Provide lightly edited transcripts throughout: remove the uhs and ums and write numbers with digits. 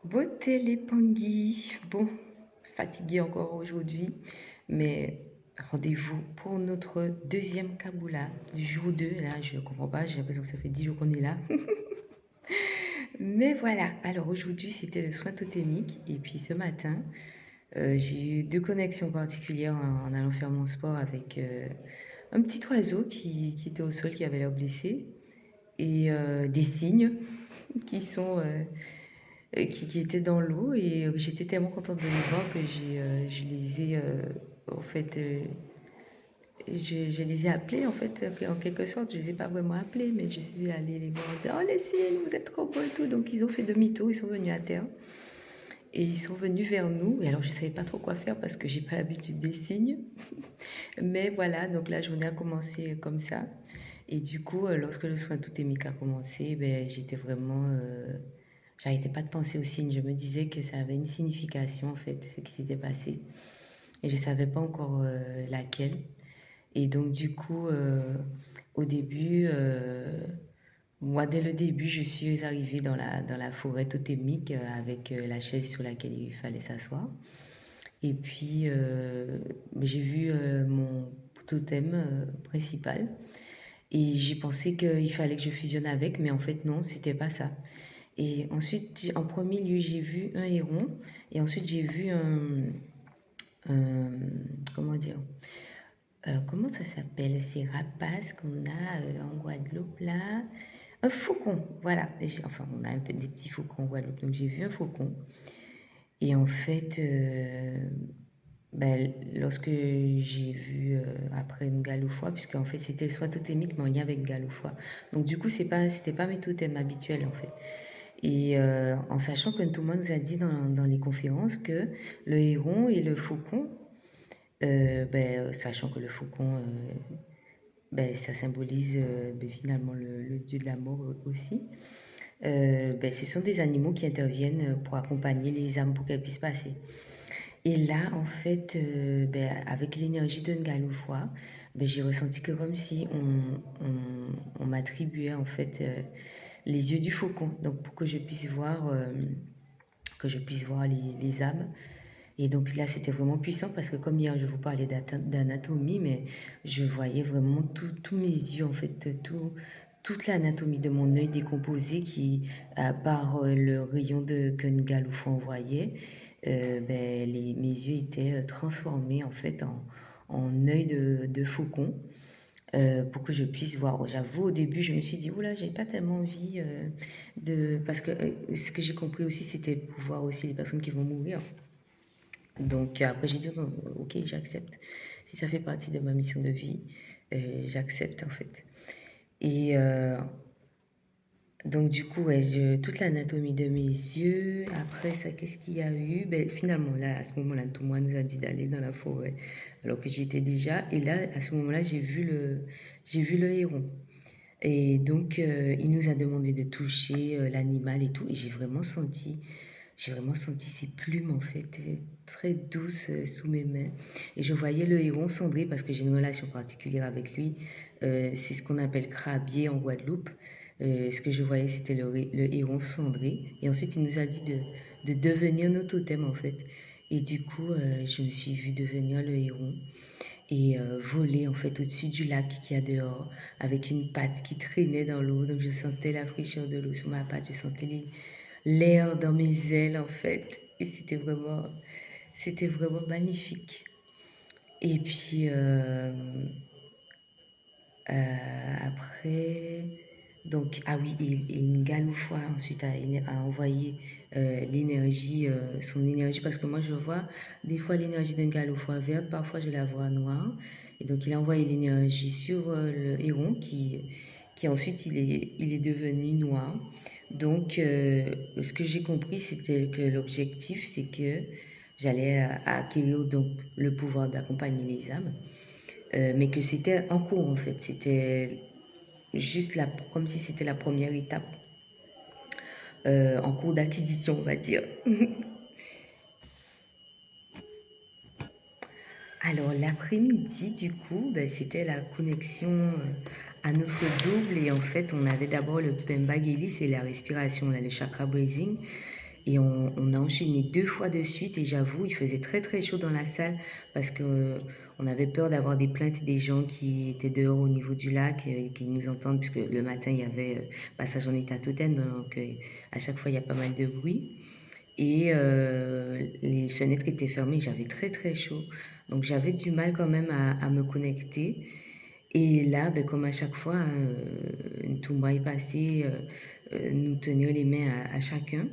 Beauté les Pangui. Bon, fatiguée encore aujourd'hui, mais rendez-vous pour notre deuxième Kaboula du jour 2. Là, je ne comprends pas, j'ai l'impression que ça fait 10 jours qu'on est là. Mais voilà, alors aujourd'hui c'était le soin totémique et puis ce matin, j'ai eu deux connexions particulières en allant faire mon sport avec un petit oiseau qui était au sol, qui avait l'air blessé et des cygnes qui sont qui étaient dans l'eau et j'étais tellement contente de les voir que je les ai en fait je les ai appelés en fait en quelque sorte. Je les ai pas vraiment appelés, mais je suis allée les voir en disant oh les cygnes, vous êtes trop beaux et tout. Donc ils ont fait demi-tour, ils sont venus à terre et ils sont venus vers nous. Et alors je savais pas trop quoi faire parce que j'ai pas l'habitude des cygnes, mais voilà, donc la journée a commencé comme ça. Et du coup, lorsque le soin totémique a commencé, ben, j'étais vraiment j'arrêtais pas de penser aux signes. Je me disais que ça avait une signification, en fait, ce qui s'était passé. Et je savais pas encore laquelle. Et donc, du coup, au début, moi, dès le début, je suis arrivée dans la forêt totémique avec la chaise sur laquelle il fallait s'asseoir. Et puis, j'ai vu mon totem principal. Et j'ai pensé qu'il fallait que je fusionne avec, mais en fait, non, c'était pas ça. Et ensuite, en premier lieu, j'ai vu un héron. Et ensuite, j'ai vu un- comment dire, comment ça s'appelle, ces rapaces qu'on a en Guadeloupe là? Un faucon, voilà. Enfin, on a un peu des petits faucons en Guadeloupe, donc j'ai vu un faucon. Et en fait, ben, lorsque j'ai vu après une galou-foie, puisque en fait c'était soit totémique mais en lien avec galou-foie. Donc du coup, c'était pas mes totems habituels en fait. Et en sachant que Ntouma nous a dit dans les conférences que le héron et le faucon, ben, sachant que le faucon, ben, ça symbolise ben, finalement le dieu de la mort aussi, ben, ce sont des animaux qui interviennent pour accompagner les âmes pour qu'elles puissent passer. Et là, en fait, ben, avec l'énergie de Ngaloufoua, ben, j'ai ressenti que comme si on m'attribuait en fait les yeux du faucon, donc pour que je puisse voir les âmes. Et donc là, c'était vraiment puissant parce que comme hier, je vous parlais d'anatomie, mais je voyais vraiment tous mes yeux, en fait, toute l'anatomie de mon œil décomposé qui, par le rayon que Ngaloufou envoyait, ben, mes yeux étaient transformés en fait en œil de faucon pour que je puisse voir. J'avoue, au début, je me suis dit, oula, j'ai pas tellement envie de... Parce que ce que j'ai compris aussi, c'était pour voir aussi les personnes qui vont mourir. Donc après, j'ai dit, bon, ok, j'accepte. Si ça fait partie de ma mission de vie, j'accepte en fait. Et donc du coup, ouais, toute l'anatomie de mes yeux. Après ça, qu'est-ce qu'il y a eu? Ben, finalement, là, à ce moment-là, tout le monde nous a dit d'aller dans la forêt, alors que j'y étais déjà. Et là, à ce moment-là, j'ai vu le héron. Et donc, il nous a demandé de toucher l'animal et tout. Et j'ai vraiment senti ses plumes, en fait, très douces sous mes mains. Et je voyais le héron cendré parce que j'ai une relation particulière avec lui. C'est ce qu'on appelle crabier en Guadeloupe. Ce que je voyais, c'était le héron cendré. Et ensuite, il nous a dit de devenir nos totems, en fait. Et du coup, je me suis vue devenir le héron et voler en fait au-dessus du lac qu'il y a dehors avec une patte qui traînait dans l'eau. Donc je sentais la fraîcheur de l'eau sur ma patte, je sentais l'air dans mes ailes en fait. Et c'était vraiment magnifique. Et puis après, donc, ah oui, et Ngaloufoua ensuite a envoyé l'énergie, son énergie, parce que moi je vois des fois l'énergie d'un Ngaloufoua verte, parfois je la vois noire. Et donc il a envoyé l'énergie sur le héron qui ensuite il est devenu noir. Donc ce que j'ai compris, c'était que l'objectif, c'est que j'allais acquérir donc le pouvoir d'accompagner les âmes. Mais que c'était en cours en fait, c'était juste comme si c'était la première étape en cours d'acquisition, on va dire. Alors l'après-midi, du coup, ben, c'était la connexion à notre double et en fait, on avait d'abord le Pemba Geli, c'est la respiration, là, le chakra breathing. Et on a enchaîné 2 fois de suite et j'avoue, il faisait très très chaud dans la salle parce que on avait peur d'avoir des plaintes des gens qui étaient dehors au niveau du lac et qui nous entendent puisque le matin il y avait passage en état totem donc à chaque fois il y a pas mal de bruit. Et les fenêtres étaient fermées, j'avais très très chaud. Donc j'avais du mal quand même à me connecter. Et là, ben, comme à chaque fois, hein, Ntouma est passé, nous tenir les mains à chacun.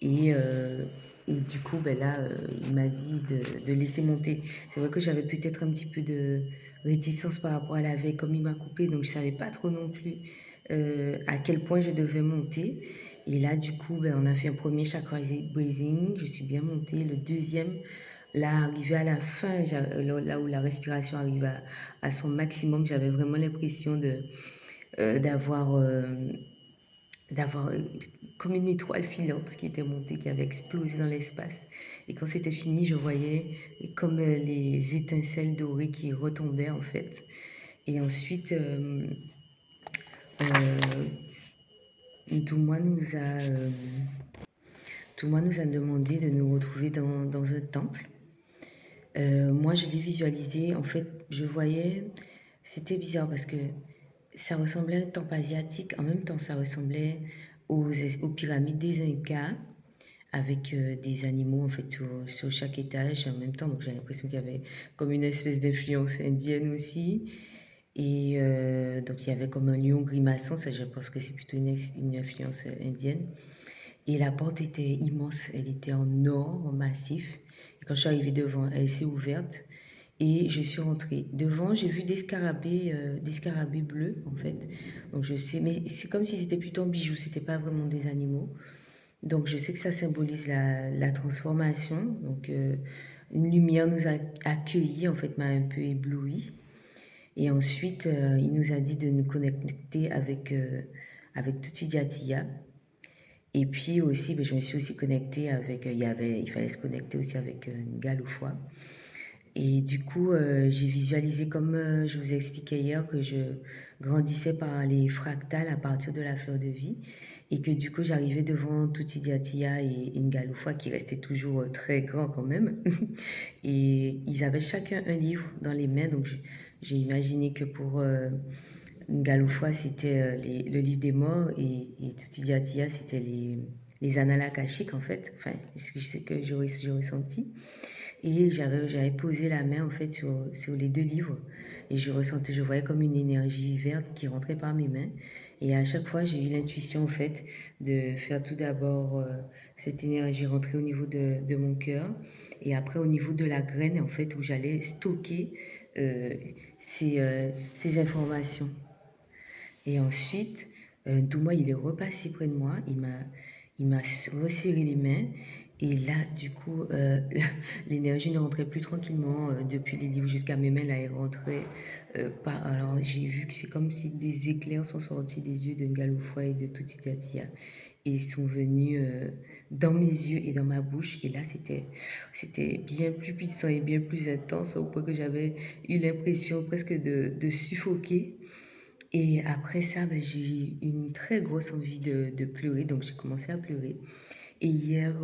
Et, euh, et du coup, ben là, il m'a dit de laisser monter. C'est vrai que j'avais peut-être un petit peu de réticence par rapport à la veille, comme il m'a coupé, donc je savais pas trop non plus à quel point je devais monter. Et là, du coup, ben, on a fait un premier chakra breathing, je suis bien montée. Le deuxième, là, arrivé à la fin, là où la respiration arrive à son maximum, j'avais vraiment l'impression d'avoir d'avoir comme une étoile filante qui était montée, qui avait explosé dans l'espace. Et quand c'était fini, je voyais comme les étincelles dorées qui retombaient en fait. Et ensuite, Touma nous a, euh, Touma nous a demandé de nous retrouver dans un temple. Moi, je l'ai visualisé, en fait, je voyais, c'était bizarre parce que ça ressemblait à un temple asiatique, en même temps, ça ressemblait aux pyramides des Incas, avec des animaux en fait sur chaque étage en même temps. Donc j'ai l'impression qu'il y avait comme une espèce d'influence indienne aussi. Et donc il y avait comme un lion grimaçant, ça je pense que c'est plutôt une influence indienne. Et la porte était immense, elle était en or massif. Et quand je suis arrivée devant, elle s'est ouverte et je suis rentrée. Devant, j'ai vu des scarabées bleus en fait. Donc je sais, mais c'est comme si c'était plutôt un bijou, c'était pas vraiment des animaux. Donc je sais que ça symbolise la transformation. Donc une lumière nous a accueillis, en fait, m'a un peu ébloui. Et ensuite, il nous a dit de nous connecter avec Tutsidiatia. Et puis aussi, ben, je me suis aussi connectée avec, il fallait se connecter aussi avec Ngaloufoua. Et du coup, j'ai visualisé, comme je vous ai expliqué hier, que je grandissais par les fractales à partir de la fleur de vie. Et que du coup, j'arrivais devant Toutidiatia et Ngaloufwa, qui restaient toujours très grands quand même. Et ils avaient chacun un livre dans les mains. Donc, j'ai imaginé que pour Ngaloufwa, c'était le livre des morts. Et Toutidiatia, c'était les annales akashiques, en fait. Enfin, c'est ce que j'ai ressenti. Et j'avais posé la main en fait sur les deux livres et je voyais comme une énergie verte qui rentrait par mes mains. Et à chaque fois, j'ai eu l'intuition en fait de faire tout d'abord cette énergie rentrer au niveau de mon cœur et après au niveau de la graine en fait où j'allais stocker euh, ces informations. Et ensuite, Douma, il est repassé près de moi, il m'a resserré les mains. Et là, du coup, l'énergie ne rentrait plus tranquillement depuis les livres jusqu'à mes mains. Là, elle rentrait pas. Alors, j'ai vu que c'est comme si des éclairs sont sortis des yeux de Ngaloufwa et de Tutsidatia. Et ils sont venus dans mes yeux et dans ma bouche. Et là, c'était bien plus puissant et bien plus intense au point que j'avais eu l'impression presque de suffoquer. Et après ça, ben, j'ai eu une très grosse envie de pleurer, donc j'ai commencé à pleurer. Et hier,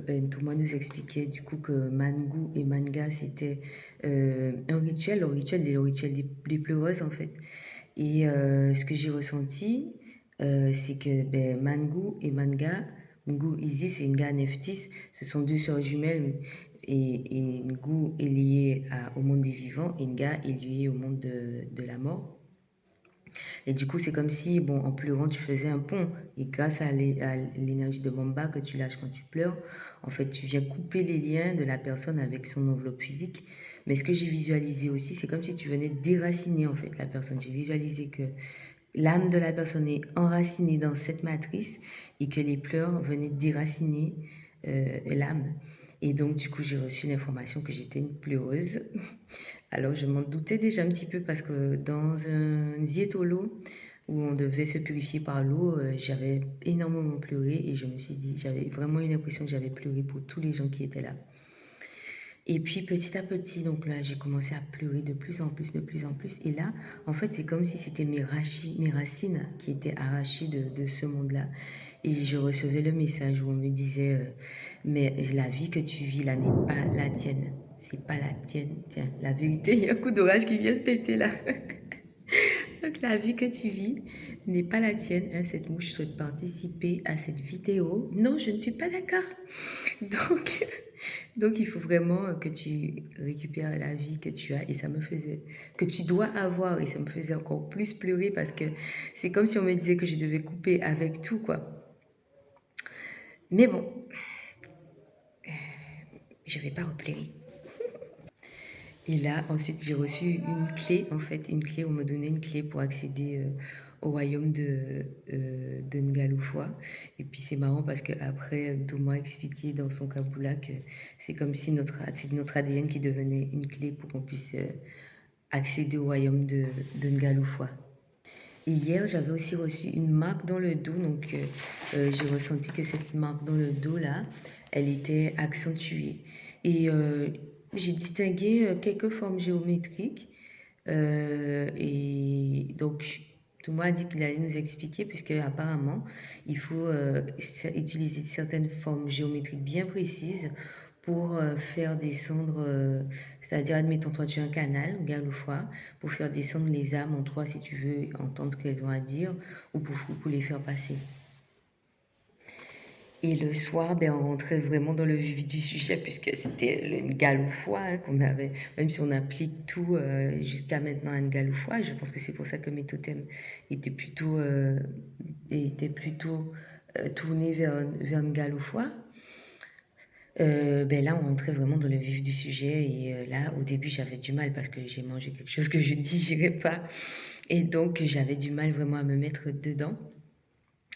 ben, Thomas nous expliquait du coup que Mangu et Manga, c'était un rituel, le rituel des pleureuses en fait. Et ce que j'ai ressenti, c'est que ben, Mangu et Manga, Ngu Isis et Nga Neftis, ce sont deux sœurs jumelles. Et Ngu est lié au monde des vivants et Nga est lié au monde de la mort. Et du coup, c'est comme si, bon, en pleurant, tu faisais un pont. Et grâce à l'énergie de Mamba que tu lâches quand tu pleures, en fait, tu viens couper les liens de la personne avec son enveloppe physique. Mais ce que j'ai visualisé aussi, c'est comme si tu venais déraciner, en fait, la personne. J'ai visualisé que l'âme de la personne est enracinée dans cette matrice et que les pleurs venaient déraciner l'âme. Et donc, du coup, j'ai reçu l'information que j'étais une pleureuse. Alors, je m'en doutais déjà un petit peu parce que dans un ziétolo où on devait se purifier par l'eau, j'avais énormément pleuré et je me suis dit, j'avais vraiment eu l'impression que j'avais pleuré pour tous les gens qui étaient là. Et puis petit à petit, donc là, j'ai commencé à pleurer de plus en plus, de plus en plus. Et là, en fait, c'est comme si c'était mes racines qui étaient arrachées de ce monde-là. Et je recevais le message où on me disait, mais la vie que tu vis là n'est pas la tienne. C'est pas la tienne. Tiens, la vérité, il y a un coup d'orage qui vient de péter là. Donc la vie que tu vis n'est pas la tienne, hein. Cette mouche souhaite participer à cette vidéo. Non, je ne suis pas d'accord. Donc, donc il faut vraiment que tu récupères la vie que tu as et ça me faisait, que tu dois avoir et ça me faisait encore plus pleurer parce que c'est comme si on me disait que je devais couper avec tout, quoi. Mais bon, je vais pas repleurer. Et là, ensuite, j'ai reçu une clé, en fait, une clé, on m'a donné une clé pour accéder au royaume de Ngaloufwa. Et puis c'est marrant parce qu'après, Thomas a expliqué dans son Kabula que c'est comme si c'est notre ADN qui devenait une clé pour qu'on puisse accéder au royaume de Ngaloufwa. Et hier, j'avais aussi reçu une marque dans le dos, donc j'ai ressenti que cette marque dans le dos là, elle était accentuée. Et j'ai distingué quelques formes géométriques. Et donc, Thomas a dit qu'il allait nous expliquer, puisque apparemment, il faut utiliser certaines formes géométriques bien précises pour faire descendre, c'est-à-dire, admettons, toi, tu as un canal, gallophare, pour faire descendre les âmes en toi, si tu veux entendre ce qu'elles ont à dire, ou pour les faire passer. Et le soir, ben, on rentrait vraiment dans le vif du sujet, puisque c'était le Ngaloufoua hein, qu'on avait, même si on applique tout jusqu'à maintenant à Ngaloufoua, je pense que c'est pour ça que mes totems étaient plutôt tournés vers Ngaloufoua. Ben là, on rentrait vraiment dans le vif du sujet. Et là, au début, j'avais du mal parce que j'ai mangé quelque chose que je ne digérais pas. Et donc, j'avais du mal vraiment à me mettre dedans.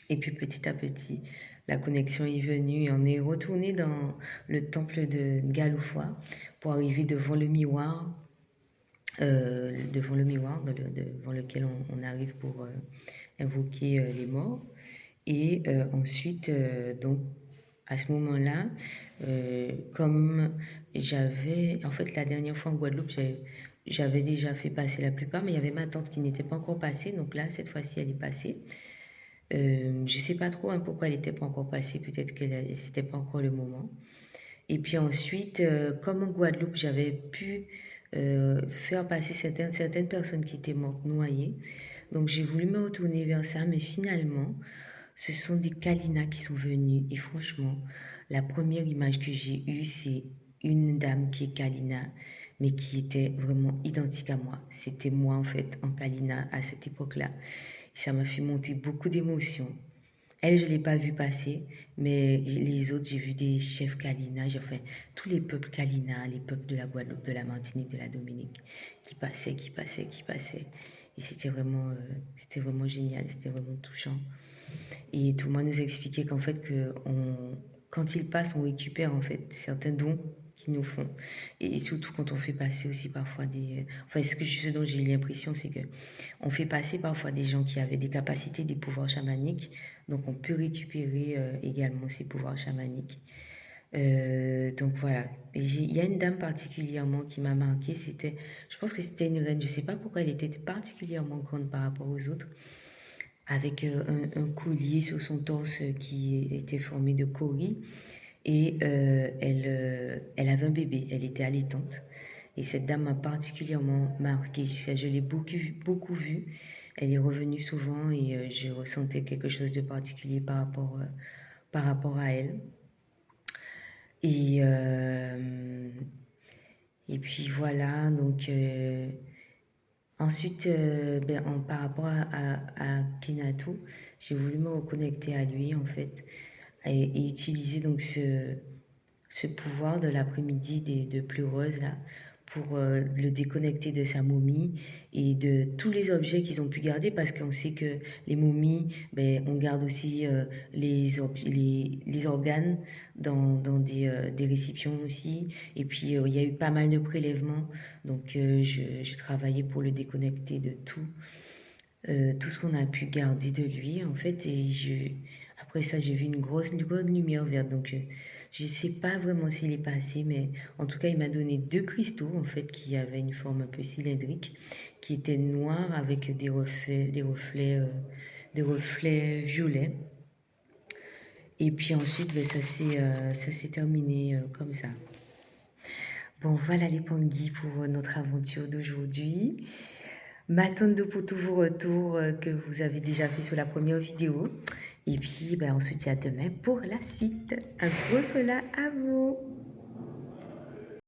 Et puis, petit à petit, la connexion est venue et on est retourné dans le temple de Ngaloufwa pour arriver devant le miroir devant lequel on arrive pour invoquer les morts. Et ensuite, donc, à ce moment-là, comme en fait, la dernière fois en Guadeloupe, j'avais déjà fait passer la plupart, mais il y avait ma tante qui n'était pas encore passée. Donc là, cette fois-ci, elle est passée. Je sais pas trop hein, pourquoi elle n'était pas encore passée. Peut-être que c'était pas encore le moment. Et puis ensuite, comme en Guadeloupe, j'avais pu faire passer certaines personnes qui étaient mortes noyées. Donc j'ai voulu me retourner vers ça, mais finalement, ce sont des Kalinas qui sont venus. Et franchement, la première image que j'ai eue, c'est une dame qui est Kalina, mais qui était vraiment identique à moi. C'était moi, en fait, en Kalina à cette époque-là. Et ça m'a fait monter beaucoup d'émotions. Elle, je ne l'ai pas vue passer, mais les autres, j'ai vu des chefs Kalina, j'ai fait tous les peuples Kalina, les peuples de la Guadeloupe, de la Martinique, de la Dominique, qui passaient, qui passaient, qui passaient. Et c'était vraiment génial, c'était vraiment touchant. Et tout le monde nous expliquait qu'en fait, quand ils passent, on récupère en fait certains dons qu'ils nous font. Et surtout quand on fait passer aussi parfois enfin, ce dont j'ai eu l'impression, c'est que on fait passer parfois des gens qui avaient des capacités, des pouvoirs chamaniques. Donc on peut récupérer également ces pouvoirs chamaniques. Donc voilà. Il y a une dame particulièrement qui m'a marqué. Je pense que c'était une reine. Je ne sais pas pourquoi elle était particulièrement grande par rapport aux autres avec un collier sur son torse qui était formé de cauris. Et elle avait un bébé, elle était allaitante. Et cette dame m'a particulièrement marquée. Je l'ai beaucoup vue. Elle est revenue souvent et je ressentais quelque chose de particulier par rapport à elle. Et, et puis voilà, donc ensuite, par rapport à Kenatu, j'ai voulu me reconnecter à lui en fait et utiliser donc ce pouvoir de l'après-midi de pleureuse là pour le déconnecter de sa momie et de tous les objets qu'ils ont pu garder parce qu'on sait que les momies, ben, on garde aussi les organes dans des récipients aussi. Et puis il y a eu pas mal de prélèvements, donc je travaillais pour le déconnecter de tout ce qu'on a pu garder de lui en fait. Après ça, j'ai vu une grande lumière verte, donc je ne sais pas vraiment s'il est passé, mais en tout cas, il m'a donné deux cristaux, en fait, qui avaient une forme un peu cylindrique, qui étaient noirs avec des reflets violets. Et puis ensuite, ben, ça s'est terminé comme ça. Bon, voilà les Pangui pour notre aventure d'aujourd'hui. M'attendre pour tous vos retours que vous avez déjà fait sur la première vidéo. Et puis, ben, on se dit à demain pour la suite. Un gros sola à vous.